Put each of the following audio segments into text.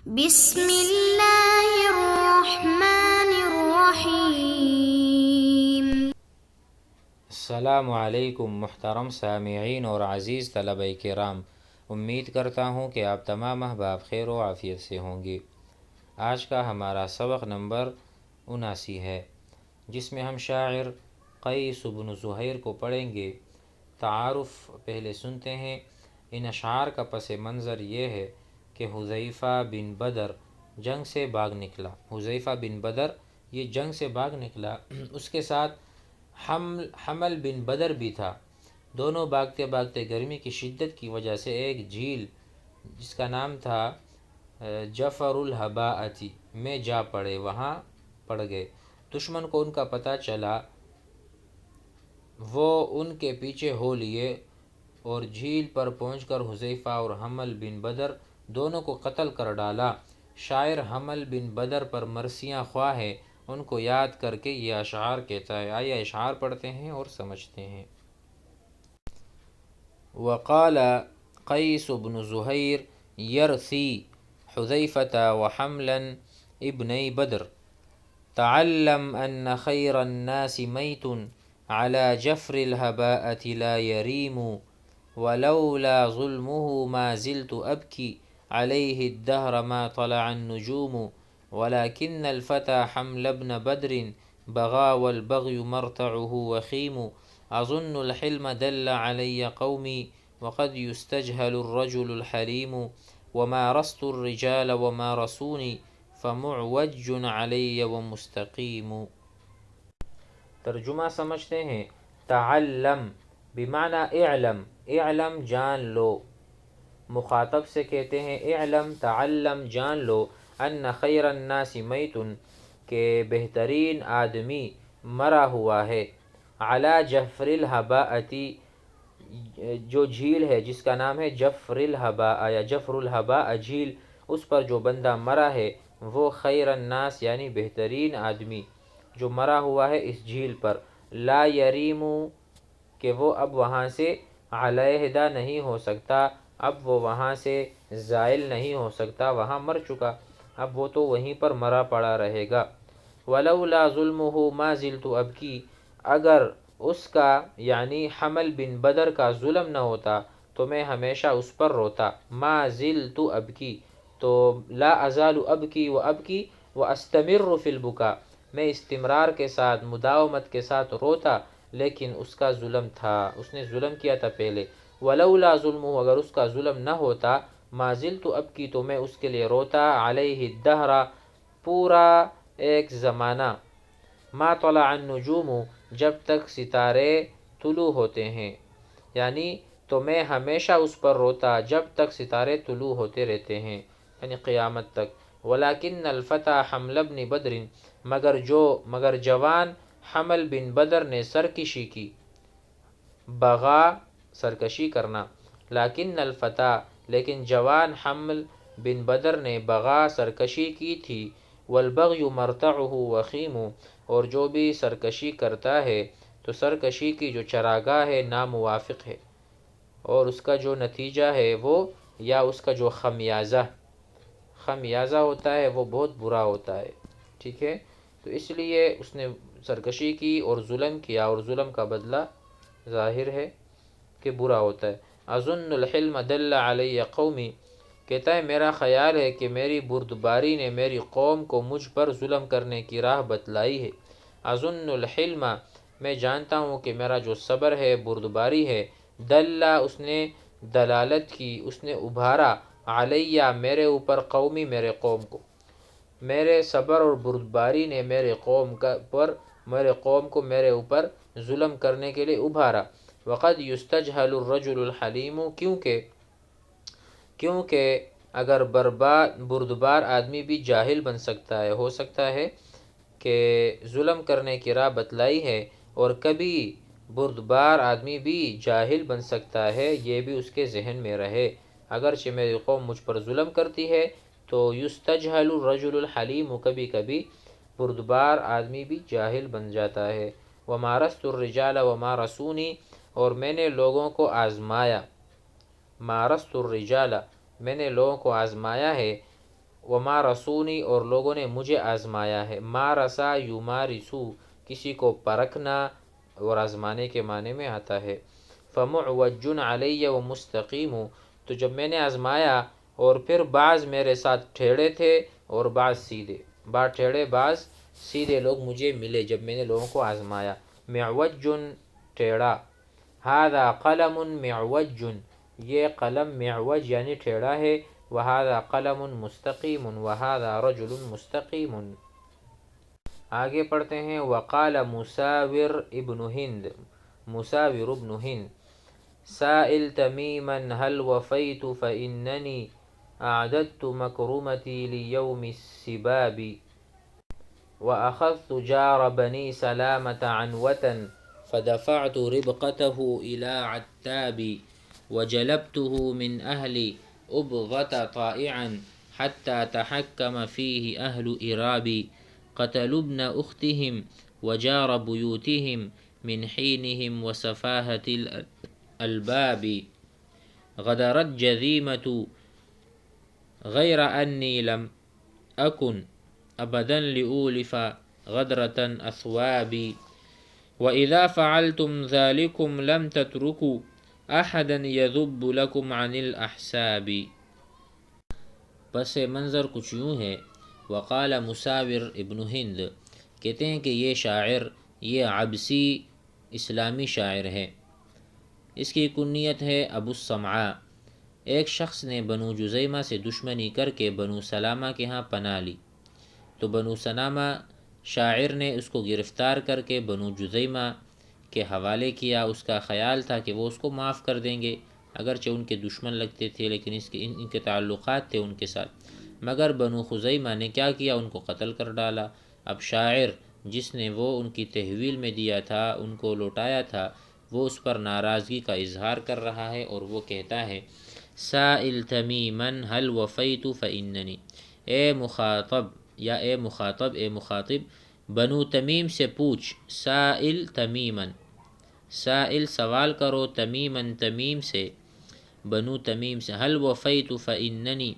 بسم اللہ الرحمن الرحیم۔ السلام علیکم محترم سامعین اور عزیز طلبہ کرام، امید کرتا ہوں کہ آپ تمام احباب خیر و عافیت سے ہوں گے۔ آج کا ہمارا سبق نمبر 79 ہے، جس میں ہم شاعر قیس بن زہیر کو پڑھیں گے۔ تعارف پہلے سنتے ہیں۔ ان اشعار کا پس منظر یہ ہے کہ حذیفہ بن بدر جنگ سے بھاگ نکلا۔ حذیفہ بن بدر یہ جنگ سے بھاگ نکلا، اس کے ساتھ حمل بن بدر بھی تھا۔ دونوں بھاگتے بھاگتے گرمی کی شدت کی وجہ سے ایک جھیل جس کا نام تھا جفر الحباءتی میں جا پڑے، وہاں پڑ گئے۔ دشمن کو ان کا پتہ چلا، وہ ان کے پیچھے ہو لیے اور جھیل پر پہنچ کر حذیفہ اور حمل بن بدر دونوں کو قتل کر ڈالا۔ شاعر حمل بن بدر پر مرثیہ خواہ ہے، ان کو یاد کر کے یہ اشعار کہتا ہے۔ آئیے اشعار پڑھتے ہیں اور سمجھتے ہیں۔ وقال قیس بن زہیر یرثی حذیفة وحملا ابنی بدر، تعلم ان خیر الناس میت على جفر الهباءة لا يريم، ولولا ظلمه ما زلت أبكي عليه الدهر ما طلع النجوم، ولكن الفتى حمل ابن بدر بغى والبغي مرتعه وخيم، أظن الحلم دل علي قومي وقد يستجهل الرجل الحليم، وما رست الرجال وما رسوني فمعوج علي ومستقيم۔ ترجمہ سمجھتے ہیں۔ تعلم بمعنی اعلم، اعلم جان لو۔ مخاطب سے کہتے ہیں اعلم، تعلم جان لو، ان خیر الناس میت کہ بہترین آدمی مرا ہوا ہے، علی جفر الحباءتی جو جھیل ہے جس کا نام ہے جفر الحباء یا جفر الحباء جھیل، اس پر جو بندہ مرا ہے وہ خیر الناس یعنی بہترین آدمی جو مرا ہوا ہے اس جھیل پر، لا یریم کہ وہ اب وہاں سے علیحدہ نہیں ہو سکتا، اب وہ وہاں سے زائل نہیں ہو سکتا، وہاں مر چکا، اب وہ تو وہیں پر مرا پڑا رہے گا۔ ولولا ظلمہ ما زلت ابکی، اگر اس کا یعنی حمل بن بدر کا ظلم نہ ہوتا تو میں ہمیشہ اس پر روتا۔ ما زلت ابکی تو لا ازال ابکی و ابکی و استمر فی البکا، میں استمرار کے ساتھ مداومت کے ساتھ روتا، لیکن اس کا ظلم تھا، اس نے ظلم کیا تھا پہلے۔ ولولا ظلمہ اگر اس کا ظلم نہ ہوتا، ما زلت ابکی تو میں اس کے لیے روتا، علیہ الدہر پورا ایک زمانہ، ما طلع النجوم جب تک ستارے طلوع ہوتے ہیں، یعنی تو میں ہمیشہ اس پر روتا جب تک ستارے طلوع ہوتے رہتے ہیں، یعنی قیامت تک۔ ولیکن الفتى حمل بن بدر مگر جوان حمل بن بدر نے سرکشی کی، بغا سرکشی کرنا، لیکن الفتى لیکن جوان حمل بن بدر نے بغا سرکشی کی تھی، والبغی مرتعہ وخیم اور جو بھی سرکشی کرتا ہے تو سرکشی کی جو چراگاہ ہے ناموافق ہے، اور اس کا جو نتیجہ ہے وہ یا اس کا جو خمیازہ ہوتا ہے وہ بہت برا ہوتا ہے، ٹھیک ہے۔ تو اس لیے اس نے سرکشی کی اور ظلم کیا، اور ظلم کا بدلہ ظاہر ہے کہ برا ہوتا ہے۔ اظن الحلم دل علی قومی کہتا ہے میرا خیال ہے کہ میری بردباری نے میری قوم کو مجھ پر ظلم کرنے کی راہ بتلائی ہے۔ اظن الحلم میں جانتا ہوں کہ میرا جو صبر ہے بردباری ہے، دل اس نے دلالت کی، اس نے ابھارا، علیہ میرے اوپر، قومی میرے قوم کو، میرے صبر اور بردباری نے میرے قوم کو میرے اوپر ظلم کرنے کے لیے ابھارا۔ وقد یستجہل الرجل الحلیم کیونکہ اگر بردبار آدمی بھی جاہل بن سکتا ہے، ہو سکتا ہے کہ ظلم کرنے کی راہ بتلائی ہے، اور کبھی بردبار آدمی بھی جاہل بن سکتا ہے، یہ بھی اس کے ذہن میں رہے، اگرچہ میری قوم مجھ پر ظلم کرتی ہے تو یستجہل الرجل الحلیم کبھی کبھی بردبار آدمی بھی جاہل بن جاتا ہے۔ ومارست الرجال وما رسونی اور میں نے لوگوں کو آزمایا، مارست الرجال میں نے لوگوں کو آزمایا ہے، وما رسونی اور لوگوں نے مجھے آزمایا ہے۔ مارسا یمارسو کسی کو پرکھنا اور آزمانے کے معنی میں آتا ہے۔ فمعوج علی و مستقیم، تو جب میں نے آزمایا اور پھر بعض میرے ساتھ ٹھیڑے تھے اور بعض سیدھے، بعض ٹھیڑے بعض سیدھے لوگ مجھے ملے جب میں نے لوگوں کو آزمایا۔ معوج ٹھیڑا، ھذا قلم معوج، یہ قلم معوج یعنی ٹھیڑا ہے، وھذا قلم مستقیم وھذا رجل مستقیم۔ آگے پڑھتے ہیں۔ وقال مساور ابن ہند، مساور ابن ہند، سائل تمیما هل وفیت فإننی اعددت مکرمتی لیوم السباب، وأخذت جار بني سلامة عنوة فدفعت ربقته إلى عتاب، وجلبته من أهل أبغة طائعا حتى تحكم فيه أهل إراب، قتلوا ابن أختهم وجار بيوتهم من حينهم وسفاهة الألباب، غدرت جذيمة غير أني لم أكن أبدا لأولف غدرة أثوابي، وإذا فعلتم ذلكم لم تتركوا أحدا يذب لكم عن الأحساب۔ پس منظر کچھ یوں ہے۔ وقال مساور ابن ہند، کہتے ہیں کہ یہ شاعر یہ عبسی اسلامی شاعر ہے، اس کی کنیت ہے ابو السمعاء۔ ایک شخص نے بنو جزیمہ سے دشمنی کر کے بنو سلامہ کے ہاں پناہ لی، تو بنو سلامہ شاعر نے اس کو گرفتار کر کے بنو جزیمہ کے حوالے کیا۔ اس کا خیال تھا کہ وہ اس کو معاف کر دیں گے، اگرچہ ان کے دشمن لگتے تھے لیکن ان کے تعلقات تھے ان کے ساتھ، مگر بنو خزیمہ نے کیا کیا، ان کو قتل کر ڈالا۔ اب شاعر جس نے وہ ان کی تحویل میں دیا تھا، ان کو لوٹایا تھا، وہ اس پر ناراضگی کا اظہار کر رہا ہے اور وہ کہتا ہے سائل تمیما هل وفیت فإننی، اے مخاطب یا اے مخاطب بنو تمیم سے پوچھ، سائل تمیما، سائل سوال کرو، تمیما تمیم سے، بنو تمیم سے، هل وفیت فإننی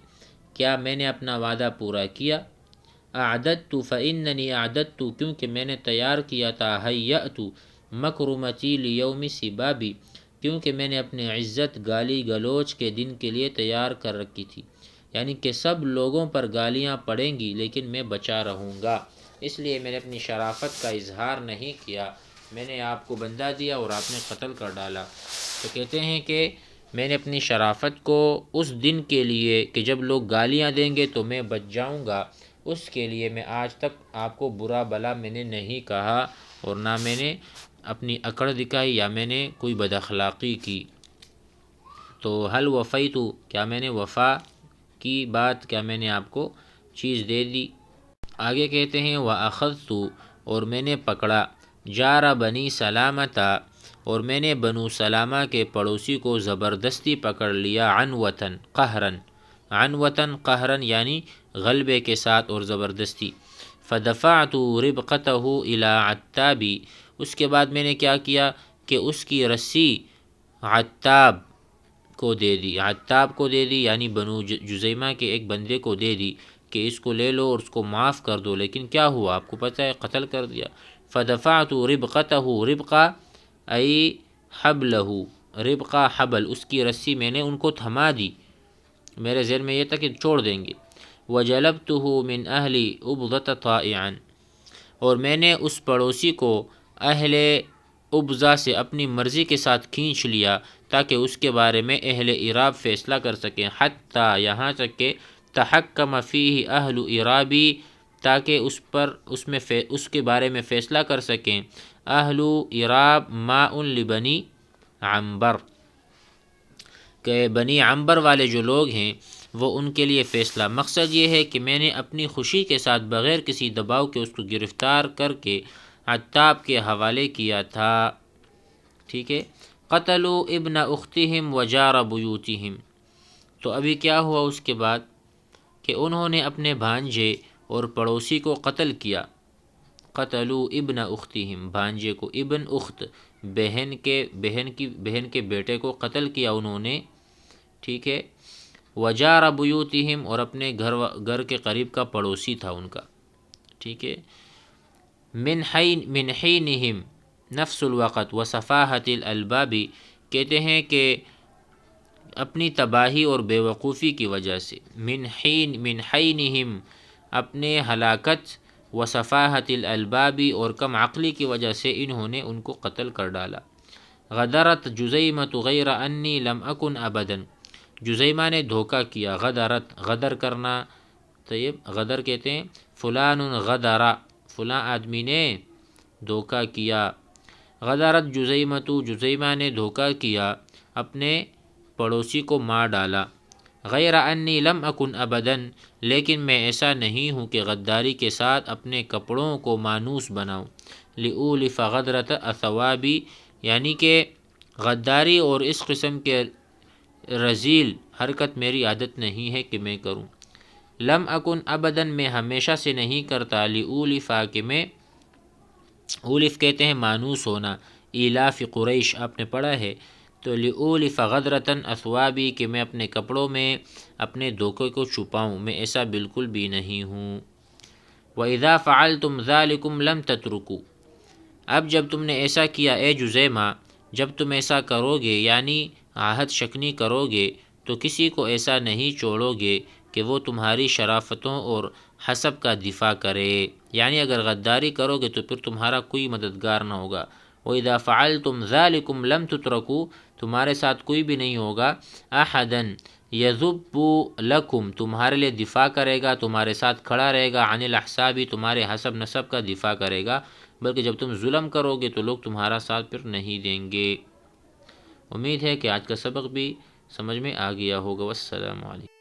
کیا میں نے اپنا وعدہ پورا کیا، اعددت فإننی اعددت کیونکہ میں نے تیار کیا تھا، حیأت مکرمتی لیوم سبابی کیونکہ میں نے اپنی عزت گالی گلوچ کے دن کے لیے تیار کر رکھی تھی، یعنی کہ سب لوگوں پر گالیاں پڑیں گی لیکن میں بچا رہوں گا، اس لیے میں نے اپنی شرافت کا اظہار نہیں کیا، میں نے آپ کو بندہ دیا اور آپ نے قتل کر ڈالا۔ تو کہتے ہیں کہ میں نے اپنی شرافت کو اس دن کے لیے کہ جب لوگ گالیاں دیں گے تو میں بچ جاؤں گا، اس کے لیے میں آج تک آپ کو برا بلا میں نے نہیں کہا اور نہ میں نے اپنی اکڑ دکھائی یا میں نے کوئی بد اخلاقی کی۔ تو حل وفیت کیا میں نے وفا کی بات، کیا میں نے آپ کو چیز دے دی۔ آگے کہتے ہیں وَأَخَذْتُ اور میں نے پکڑا، جارا بنی سلامتا اور میں نے بنو سلامہ کے پڑوسی کو زبردستی پکڑ لیا، عنوتاً قہراً، عنوتاً قہراً یعنی غلبے کے ساتھ اور زبردستی، فدفعت ربقتہ الی عتابی اس کے بعد میں نے کیا کیا کہ اس کی رسی عتاب کو دے دی، عتاب کو دے دی یعنی بنو جزیمہ کے ایک بندے کو دے دی کہ اس کو لے لو اور اس کو معاف کر دو، لیکن کیا ہوا آپ کو پتہ ہے، قتل کر دیا۔ فدفعت ربقتہ، ربقہ ای حبلہ، ربقہ حبل اس کی رسی میں نے ان کو تھما دی، میرے ذہن میں یہ تھا کہ چھوڑ دیں گے۔ وجلبتہ من اہل ابضۃ طائعا اور میں نے اس پڑوسی کو اہل ابضا سے اپنی مرضی کے ساتھ کھینچ لیا تاکہ اس کے بارے میں اہل عراب فیصلہ کر سکیں، حتیٰ یہاں تک کہ تحکم فیہ اہل عرابی تاکہ اس کے بارے میں فیصلہ کر سکیں اہل عراب ماء لبنی عنبر، کہ بنی عنبر والے جو لوگ ہیں وہ ان کے لیے فیصلہ۔ مقصد یہ ہے کہ میں نے اپنی خوشی کے ساتھ بغیر کسی دباؤ کے اس کو گرفتار کر کے عتاب کے حوالے کیا تھا، ٹھیک ہے۔ قتلوا ابن اختہم وجار بیوتہم، تو ابھی کیا ہوا اس کے بعد کہ انہوں نے اپنے بھانجے اور پڑوسی کو قتل کیا، قتلوا ابن اختہم بھانجے کو، ابن اخت بہن کے بیٹے کو قتل کیا انہوں نے، ٹھیک ہے۔ وجار بیوتہم، اور اپنے گھر کے قریب کا پڑوسی تھا ان کا، ٹھیک ہے. من حینہم نفس الوقت وصفاحت الالباب، کہتے ہیں کہ اپنی تباہی اور بے وقوفی کی وجہ سے، من حینہم اپنے ہلاکت، وصفاحت الالباب اور کم عقلی کی وجہ سے انہوں نے ان کو قتل کر ڈالا. غدرت جزیمۃ غیر انی لم اکن ابدا، جزیمہ نے دھوکہ کیا. غدرت غدر کرنا، طیب غدر کہتے ہیں فلان غدرا، فلاں آدمی نے دھوکہ کیا. غدرت جزیمۃ، جزیمہ نے دھوکہ کیا، اپنے پڑوسی کو مار ڈالا. غیر انی لم اکن ابدا، لیکن میں ایسا نہیں ہوں کہ غداری کے ساتھ اپنے کپڑوں کو مانوس بناؤں. لأولف غدرت اثوابی، یعنی کہ غداری اور اس قسم کے رذیل حرکت میری عادت نہیں ہے کہ میں کروں. لم اکن ابدا، میں ہمیشہ سے نہیں کرتا. لأولفا، کہ میں، اولف کہتے ہیں مانوس ہونا. ایلاف قریش آپ نے پڑھا ہے، تو لأولف غدرتن اثوابی، کہ میں اپنے کپڑوں میں اپنے دھوکے کو چھپاؤں، میں ایسا بالکل بھی نہیں ہوں. وَإِذَا فَعَلْتُمْ ذَلِكُمْ لَمْ تَتْرُكُوا، اب جب تم نے ایسا کیا اے جزیمہ، جب تم ایسا کرو گے یعنی عہد شکنی کرو گے تو کسی کو ایسا نہیں چھوڑو گے کہ وہ تمہاری شرافتوں اور حسب کا دفاع کرے، یعنی اگر غداری کرو گے تو پھر تمہارا کوئی مددگار نہ ہوگا. وَإِذَا فَعَلْتُمْ ذَلِكُمْ لَمْ تُتْرَكُوا، تمہارے ساتھ کوئی بھی نہیں ہوگا. أَحَدًا يَذُبُّ لَكُمْ، تمہارے لیے دفاع کرے گا، تمہارے ساتھ کھڑا رہے گا. عن الاحساب، تمہارے حسب نسب کا دفاع کرے گا، بلکہ جب تم ظلم کرو گے تو لوگ تمہارا ساتھ پھر نہیں دیں گے. امید ہے کہ آج کا سبق بھی سمجھ میں آ گیا ہوگا. والسلام علیکم.